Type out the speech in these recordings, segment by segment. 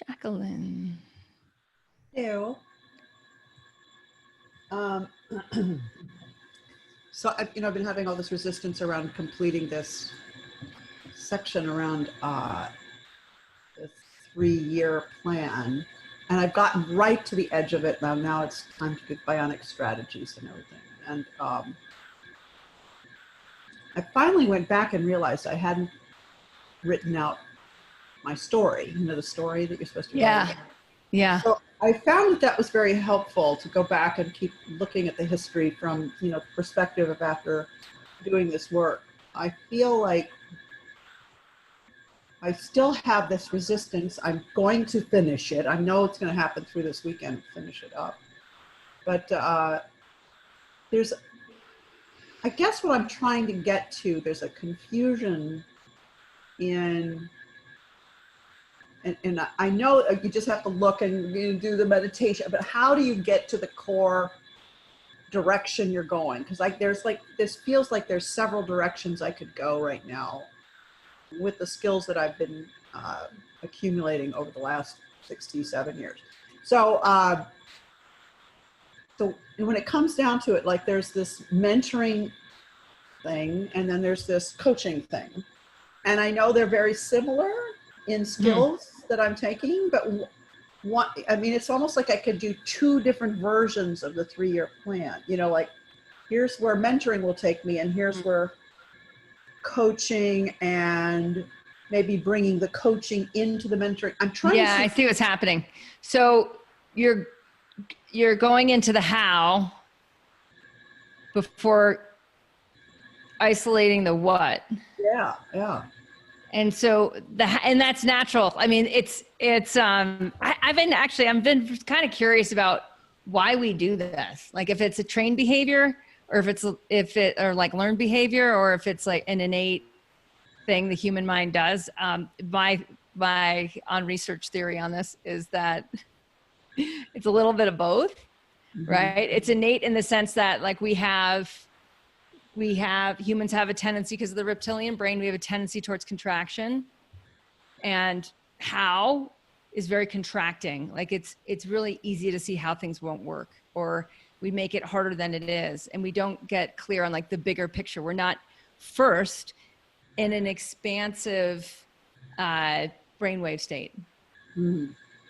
Jacqueline. Ew. So I've been having all this resistance around completing this section around the 3-year plan, and I've gotten right to the edge of it now. Now it's time to do bionic strategies and everything. And I finally went back and realized I hadn't written out my story. The story that you're supposed to write. Yeah. So I found that was very helpful to go back and keep looking at the history from, the perspective of after doing this work. I feel like I still have this resistance. I'm going to finish it. I know it's going to happen through this weekend, finish it up. But there's, I guess what I'm trying to get to, there's a confusion in, and I know you just have to look and do the meditation, but how do you get to the core direction you're going? Because this feels like there's several directions I could go right now with the skills that I've been accumulating over the last 67 years. So, so when it comes down to it, like there's this mentoring thing, and then there's this coaching thing. And I know they're very similar in skills that I'm taking, but it's almost like I could do 2 different versions of the 3-year plan. Like here's where mentoring will take me, and here's where coaching, and maybe bringing the coaching into the mentoring. I'm trying to see. I see what's happening. So you're going into the how before isolating the what. Yeah. And so and that's natural. I mean, I've been kind of curious about why we do this. Like if it's a trained behavior, or or like learned behavior, or if it's like an innate thing the human mind does. My on research theory on this is that it's a little bit of both, right? It's innate in the sense that like humans have a tendency, because of the reptilian brain, we have a tendency towards contraction, and how is very contracting. Like it's really easy to see how things won't work, or we make it harder than it is. And we don't get clear on like the bigger picture. We're not first in an expansive brainwave state.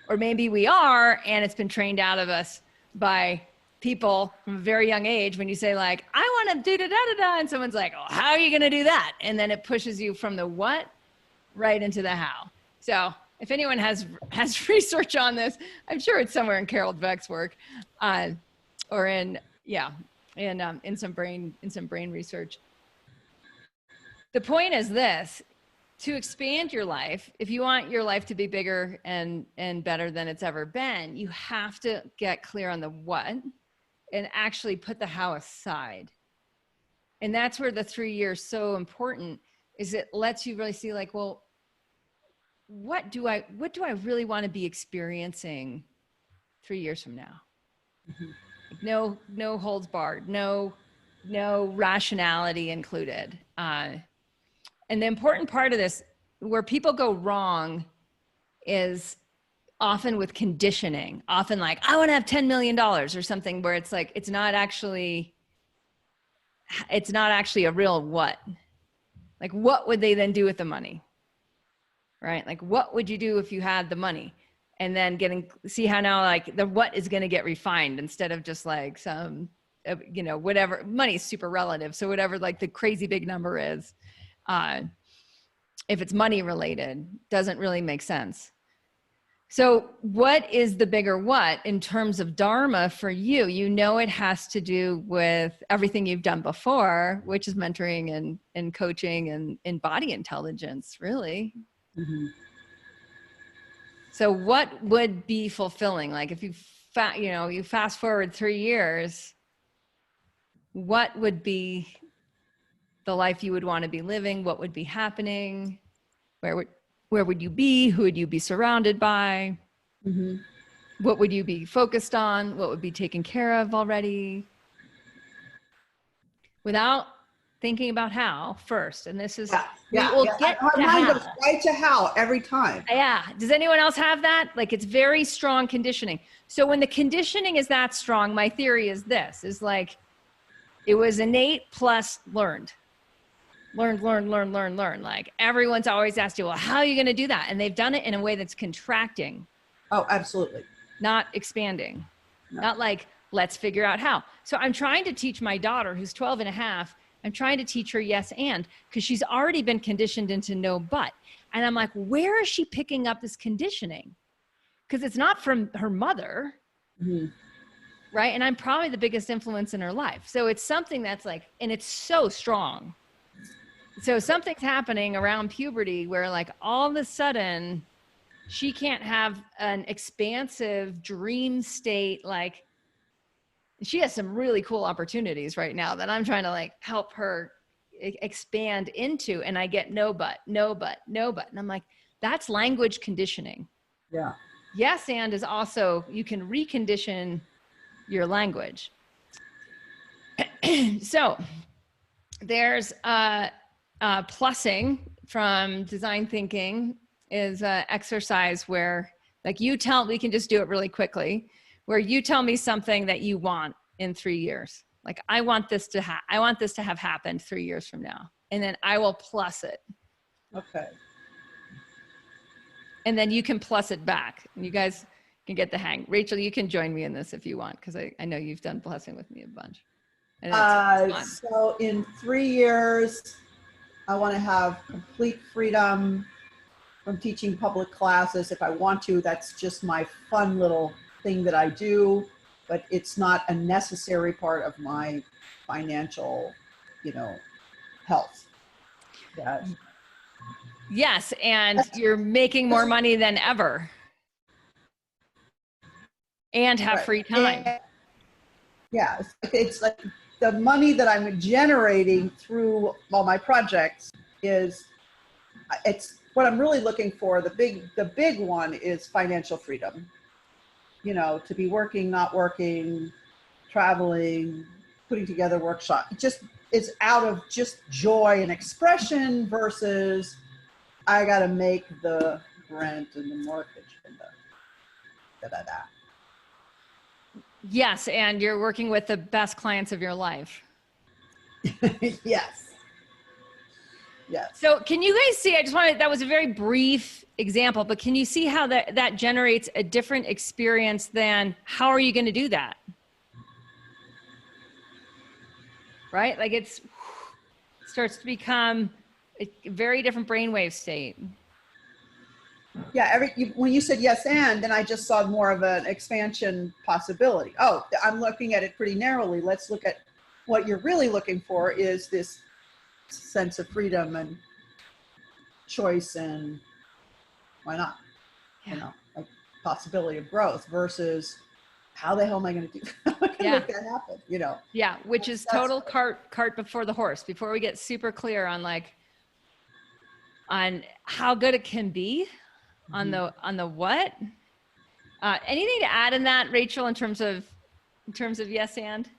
Or maybe we are, and it's been trained out of us by people from a very young age. When you say like, I want to do da-da-da-da, and someone's like, oh, how are you going to do that? And then it pushes you from the what right into the how. So if anyone has research on this, I'm sure it's somewhere in Carol Dweck's work, or in some brain research. The point is this: to expand your life, if you want your life to be bigger and better than it's ever been, you have to get clear on the what and actually put the how aside. And that's where the 3 years is so important, is it lets you really see like, well, what do I really want to be experiencing 3 years from now? No holds barred, no rationality included. And the important part of this, where people go wrong, is often with conditioning. Often like, I want to have $10 million or something, where it's like, it's not actually a real what. Like, what would they then do with the money? Right? Like, what would you do if you had the money? And then see how now like the what is going to get refined, instead of just like some, whatever. Money is super relative. So whatever like the crazy big number is, if it's money related, doesn't really make sense. So what is the bigger what in terms of Dharma for you? It has to do with everything you've done before, which is mentoring and coaching and body intelligence, really. So what would be fulfilling? Like if you fast forward 3 years, what would be the life you would want to be living? What would be happening? Where would you be? Who would you be surrounded by? What would you be focused on? What would be taken care of already? Without thinking about how first. And this is, yeah, we will yeah. get Our to mind how. goes right to how every time. Yeah. Does anyone else have that? Like, it's very strong conditioning. So when the conditioning is that strong, my theory is this, is like, it was innate plus learned. Learn. Like, everyone's always asked you, well, how are you going to do that? And they've done it in a way that's contracting. Oh, absolutely. Not expanding. No. Not like, let's figure out how. So I'm trying to teach my daughter, who's 12 and a half, I'm trying to teach her yes and, because she's already been conditioned into no but. And I'm like, where is she picking up this conditioning? Because it's not from her mother, right? And I'm probably the biggest influence in her life. So it's something that's like, and it's so strong. So something's happening around puberty where like all of a sudden she can't have an expansive dream state. Like, she has some really cool opportunities right now that I'm trying to like help her expand into. And I get no but. And I'm like, that's language conditioning. Yeah. Yes. And is also, you can recondition your language. So there's plussing from design thinking is an exercise where like we can just do it really quickly, where you tell me something that you want in 3 years. Like, I want this to have happened 3 years from now. And then I will plus it. Okay. And then you can plus it back. And you guys can get the hang. Rachel, you can join me in this if you want, because I know you've done blessing with me a bunch. So in 3 years, I want to have complete freedom from teaching public classes. If I want to, that's just my fun little thing that I do, but it's not a necessary part of my financial, health. Yeah. Yes, and you're making more money than ever. And have free time. Yeah, it's like the money that I'm generating through all my projects it's what I'm really looking for. The big one is financial freedom. To be working, not working, traveling, putting together workshops. It's out of just joy and expression versus I got to make the rent and the mortgage and the da-da-da. Yes, and you're working with the best clients of your life. Yes. So can you guys see, that was a very brief example, but can you see how that generates a different experience than how are you going to do that? Right? Like it starts to become a very different brainwave state. Yeah, when you said yes and, then I just saw more of an expansion possibility. Oh, I'm looking at it pretty narrowly. Let's look at what you're really looking for is this sense of freedom and choice and why not? Like possibility of growth versus how the hell am I going to make that happen? Yeah, which is total cart before the horse. Before we get super clear on how good it can be, on the what. Anything to add in that, Rachel, in terms of yes and?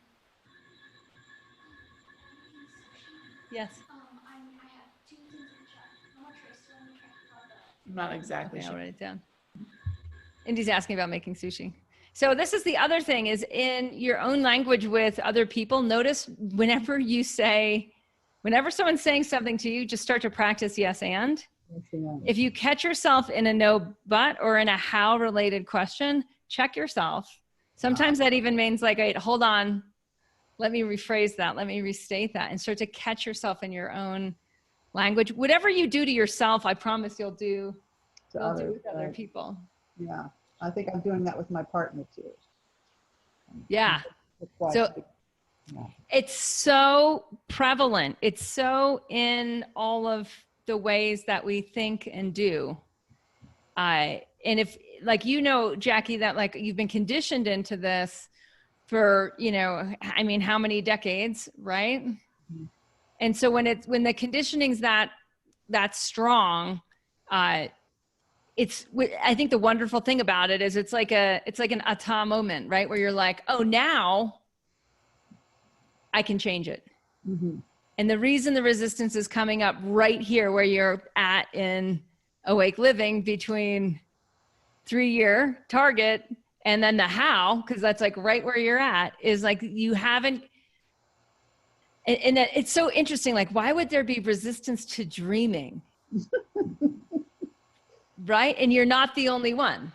Yes. I have 2 things in the chat. How much rice do I want to try? I'm not exactly I'll sure. write it down. Indy's asking about making sushi. So this is the other thing, is in your own language with other people, notice whenever someone's saying something to you, just start to practice yes and. If you catch yourself in a no but or in a how related question, check yourself. Sometimes that even means like, wait, hold on. Let me rephrase that. Let me restate that, and start to catch yourself in your own language. Whatever you do to yourself, I promise you'll do with other people. Yeah. I think I'm doing that with my partner too. Yeah. So it's so prevalent. It's so in all of the ways that we think and do. And if Jackie, that you've been conditioned into this for, how many decades, right? Mm-hmm. And so when the conditioning's that strong, I think the wonderful thing about it is it's like an aha moment, right? Where you're like, oh, now I can change it. Mm-hmm. And the reason the resistance is coming up right here where you're at in awake living between 3-year target and then the how, because that's like right where you're at, is like you haven't, and it's so interesting. Like, why would there be resistance to dreaming? Right? And you're not the only one.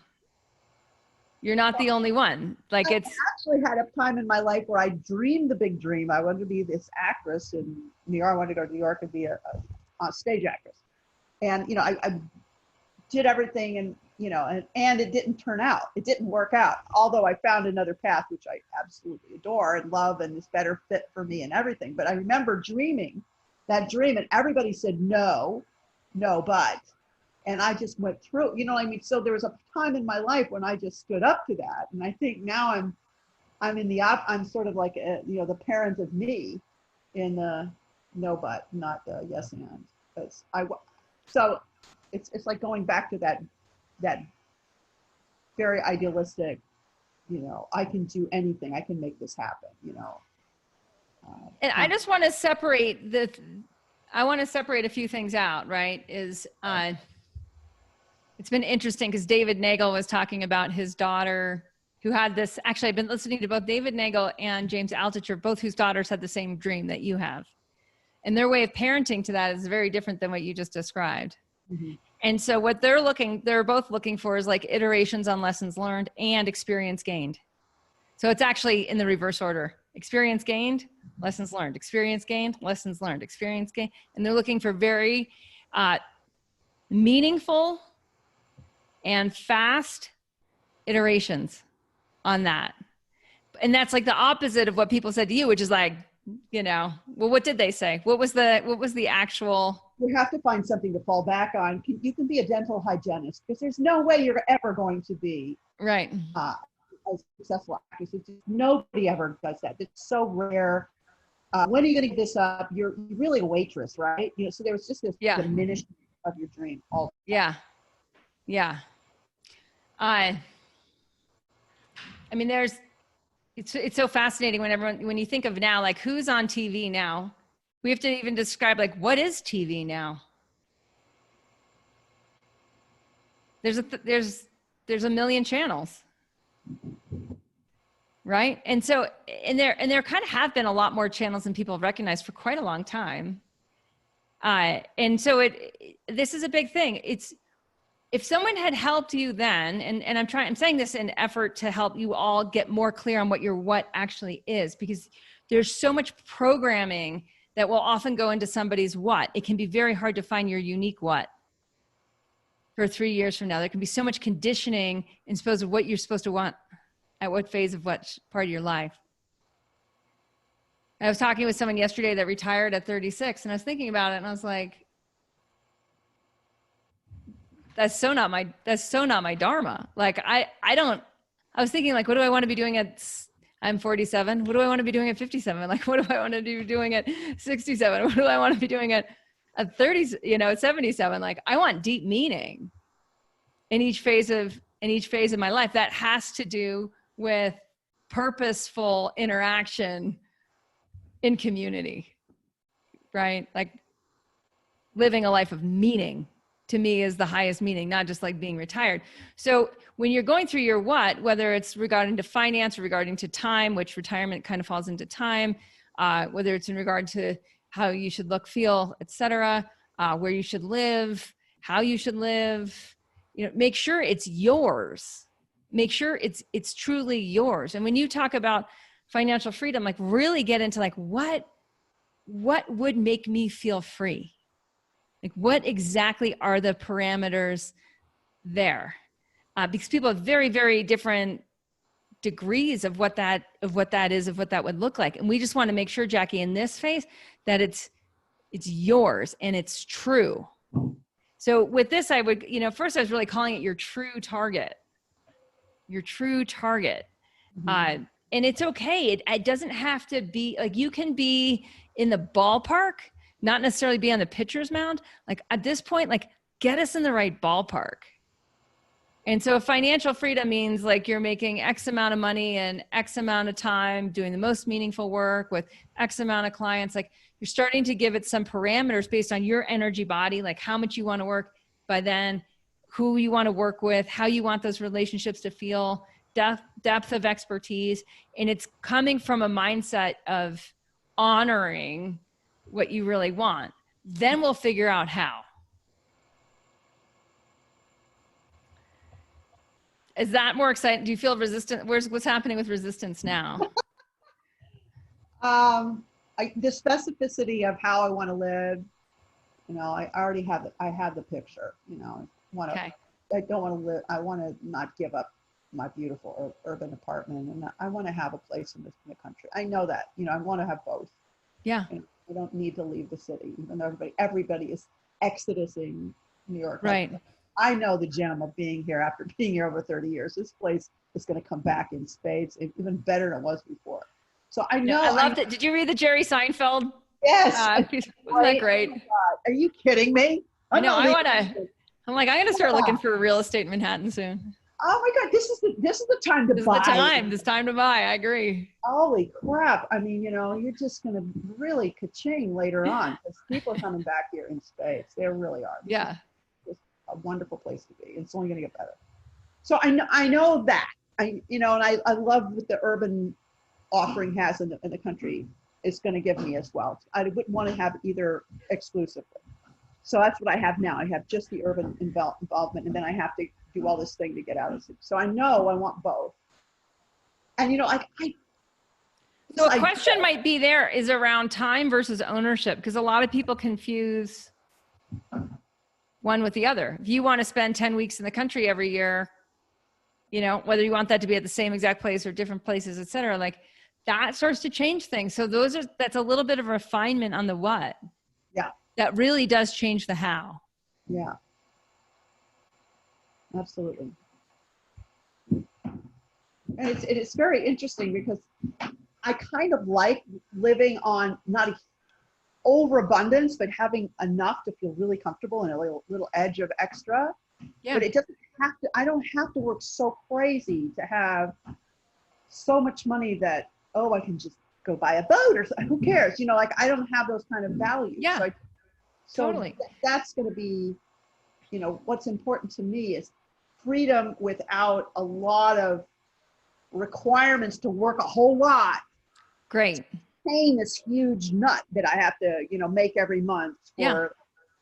You're not the only one. Like I it's actually had a time in my life where I dreamed the big dream. I wanted to be this actress in New York. I wanted to go to New York and be a stage actress. And, you know, I did everything and, you know, and it didn't turn out. It didn't work out. Although I found another path, which I absolutely adore and love and is better fit for me and everything. But I remember dreaming that dream and everybody said, no, but. And I just went through, you know what I mean? So there was a time in my life when I just stood up to that. And I think now I'm sort of like, you know, the parent of me in the no, but, not the yes and. So it's like going back to that very idealistic, you know, I can do anything. I can make this happen, you know. and I just want to separate a few things out, right? It's been interesting because David Nagel was talking about his daughter who had this. Actually, I've been listening to both David Nagel and James Altucher, both whose daughters had the same dream that you have. And their way of parenting to that is very different than what you just described. Mm-hmm. And so what they're both looking for is like iterations on lessons learned and experience gained. So it's actually in the reverse order: experience gained, lessons learned, experience gained, lessons learned, experience gained. And they're looking for very meaningful and fast iterations on that. And that's like the opposite of what people said to you, which is like, you know, well, what did they say? What was the actual? You have to find something to fall back on. You can be a dental hygienist because there's no way you're ever going to be Right. A successful actress. Nobody ever does that. It's so rare. When are you going to give this up? You're really a waitress, right? You know, so there was just this diminishment of your dream. Yeah. I mean, it's so fascinating when you think of now, like who's on TV now. We have to even describe like, what is TV now? There's a million channels, right? And so, and there kind of have been a lot more channels than people have recognized for quite a long time. And so this is a big thing. If someone had helped you then, and I'm saying this in effort to help you all get more clear on what your what actually is, because there's so much programming that will often go into somebody's what. It can be very hard to find your unique what for 3 years from now. There can be so much conditioning in suppose of what you're supposed to want at what phase of what part of your life. I was talking with someone yesterday that retired at 36, and I was thinking about it, and I was like, that's so not my dharma. Like I was thinking like, what do I want to be doing I'm 47. What do I want to be doing at 57? Like, what do I want to be doing at 67? What do I want to be doing at 30, you know, at 77? Like, I want deep meaning in each phase of my life. That has to do with purposeful interaction in community, right? Like living a life of meaning to me is the highest meaning, not just like being retired. So when you're going through your what, whether it's regarding to finance or regarding to time, which retirement kind of falls into time, whether it's in regard to how you should look, feel, etc., where you should live, how you should live, you know, make sure it's yours. Make sure it's truly yours. And when you talk about financial freedom, like really get into like what would make me feel free? Like what exactly are the parameters there? Because people have very, very different degrees of what that would look like. And we just want to make sure, Jackie, in this phase, that it's yours and it's true. So with this, I would, you know, first I was really calling it your true target. Your true target. Mm-hmm. And it's okay. It doesn't have to be like, you can be in the ballpark, not necessarily be on the pitcher's mound. Like at this point, like get us in the right ballpark. And so financial freedom means like you're making X amount of money in X amount of time, doing the most meaningful work with X amount of clients. Like you're starting to give it some parameters based on your energy body, like how much you want to work by then, who you want to work with, how you want those relationships to feel, depth of expertise. And it's coming from a mindset of honoring what you really want. Then we'll figure out how. Is that more exciting? Do you feel resistant? What's happening with resistance now? The specificity of how I want to live, you know, I already have I have the picture, you know, I don't want to live, I want to not give up my beautiful urban apartment, and I want to have a place in the country. I know that, you know, I want to have both. Yeah. And I don't need to leave the city, even though everybody is exodusing New York. Right. I know the gem of being here after being here over 30 years. This place is going to come back in spades, even better than it was before. So I know. I loved it. Did you read the Jerry Seinfeld? Yes. Wasn't that great? Oh my God. Are you kidding me? I know. I'm like, I'm going to start looking for real estate in Manhattan soon. Oh my God. This is the time to buy. This time to buy. I agree. Holy crap. I mean, you know, you're just going to really ka-ching later on because people are coming back here in spades. They really are. Yeah. A wonderful place to be. It's only going to get better. So I know that, and I love what the urban offering has in the country. It's going to give me as well. I wouldn't want to have either exclusively. So that's what I have now. I have just the urban involvement, and then I have to do all this thing to get out of it. So I know I want both. And so a question might be there is around time versus ownership, because a lot of people confuse one with the other. If you want to spend 10 weeks in the country every year, you know, whether you want that to be at the same exact place or different places, et cetera, like that starts to change things. So that's a little bit of refinement on the what. Yeah. That really does change the how. Yeah. Absolutely. And it's very interesting because I kind of like living on not a overabundance, but having enough to feel really comfortable and a little edge of extra. Yeah. But it doesn't have to, I don't have to work so crazy to have so much money that, I can just go buy a boat or who cares? You know, like I don't have those kind of values. Yeah. So totally. That's going to be, you know, what's important to me is freedom without a lot of requirements to work a whole lot. Great. Paying this huge nut that I have to, you know, make every month for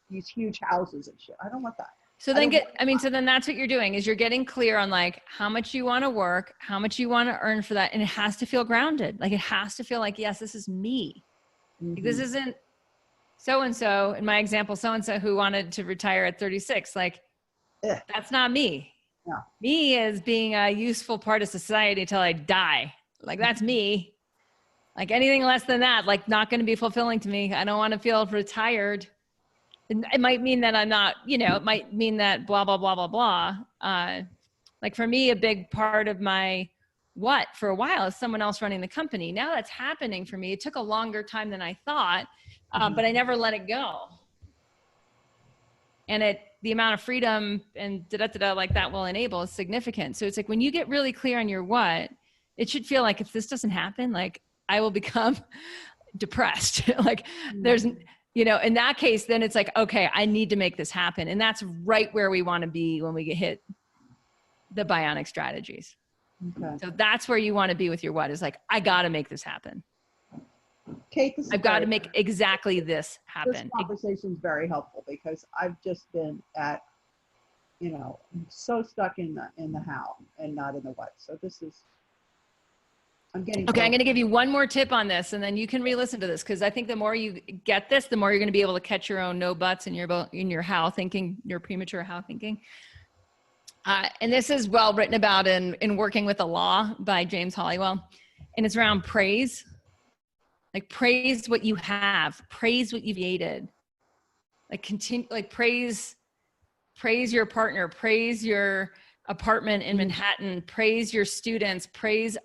these huge houses and shit. I don't want that. So then that's what you're doing is you're getting clear on like how much you want to work, how much you want to earn for that. And it has to feel grounded. Like it has to feel like, yes, this is me. Mm-hmm. Like, this isn't so-and-so in my example, so-and-so who wanted to retire at 36. Like that's not me. No. Me is being a useful part of society till I die. Like that's me. Like anything less than that, like not going to be fulfilling to me. I don't want to feel retired. It might mean that I'm not, you know, it might mean that blah, blah, blah, blah, blah. Like for me, a big part of my what for a while is someone else running the company. Now that's happening for me. It took a longer time than I thought, but I never let it go. And the amount of freedom and like that will enable is significant. So it's like when you get really clear on your what, it should feel like if this doesn't happen, like I will become depressed. Like there's, you know, in that case, then it's like, okay, I need to make this happen. And that's right where we want to be when we get hit the bionic strategies. Okay. So that's where you want to be with your what is like, I got to make this happen. Cate, I've got to make exactly this happen. This conversation is very helpful because I've just been at, you know, so stuck in the how and not in the what. So this is, I'm getting. Okay, I'm going to give you one more tip on this, and then you can re-listen to this because I think the more you get this, the more you're going to be able to catch your own no buts in your how thinking, your premature how thinking. And this is well written about in Working with the Law by James Hollywell, and it's around praise. Like praise what you have, praise what you've created. Like continue, like praise your partner, praise your apartment in Manhattan, praise your students, praise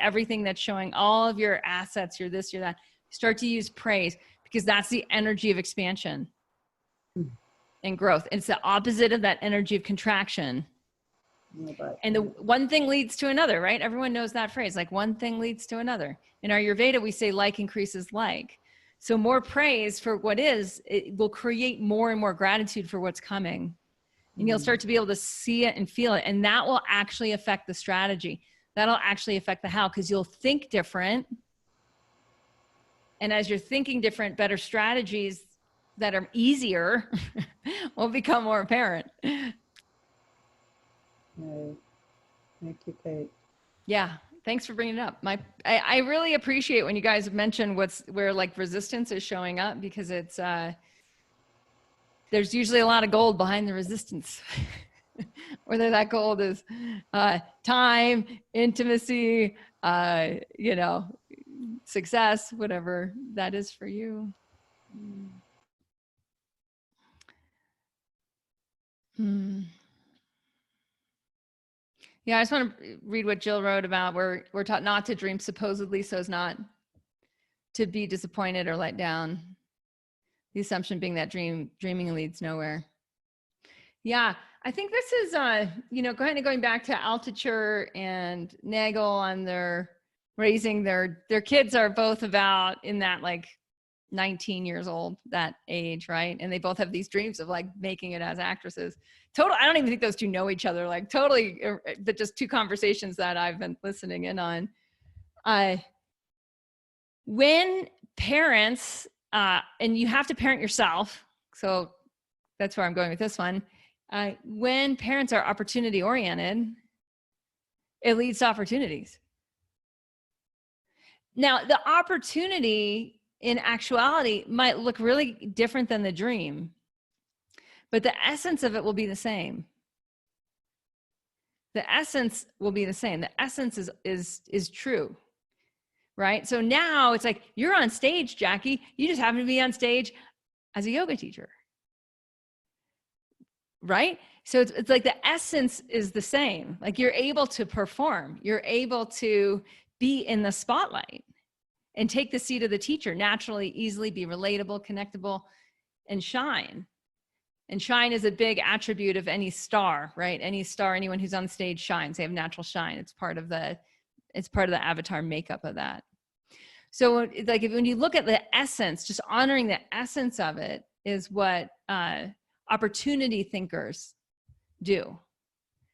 everything that's showing, all of your assets, your this, your that. Start to use praise because that's the energy of expansion and growth. It's the opposite of that energy of contraction. But And the one thing leads to another, right? Everyone knows that phrase, like one thing leads to another. In our ayurveda, we say like increases like. So more praise for what is, it will create more and more gratitude for what's coming. And you'll start to be able to see it and feel it. And that will actually affect the strategy. That'll actually affect the how, because you'll think different. And as you're thinking different, better strategies that are easier will become more apparent. right. Thank you, Kate. Yeah. Thanks for bringing it up. I really appreciate when you guys mention where like resistance is showing up, because it's, there's usually a lot of gold behind the resistance. Whether that gold is time, intimacy, you know, success, whatever that is for you. Yeah, I just want to read what Jill wrote about where we're taught not to dream supposedly so as not to be disappointed or let down. The assumption being that dreaming leads nowhere. Yeah, I think this is, you know, kind of going back to Altucher and Nagel on their raising their kids are both about in that like 19 years old, that age, right? And they both have these dreams of like making it as actresses. Total, I don't even think those two know each other, like totally, but just two conversations that I've been listening in on. When parents, and you have to parent yourself, so that's where I'm going with this one. When parents are opportunity oriented, it leads to opportunities. Now, the opportunity in actuality might look really different than the dream, but the essence of it will be the same. The essence will be the same. The essence is true, right? So now it's like, you're on stage, Jackie. You just happen to be on stage as a yoga teacher, right? So it's like the essence is the same. Like you're able to perform. You're able to be in the spotlight and take the seat of the teacher naturally, easily, be relatable, connectable, and shine. And shine is a big attribute of any star, right? Any star, anyone who's on stage shines. They have natural shine. It's part of the avatar makeup of that. So like when you look at the essence, just honoring the essence of it is what opportunity thinkers do.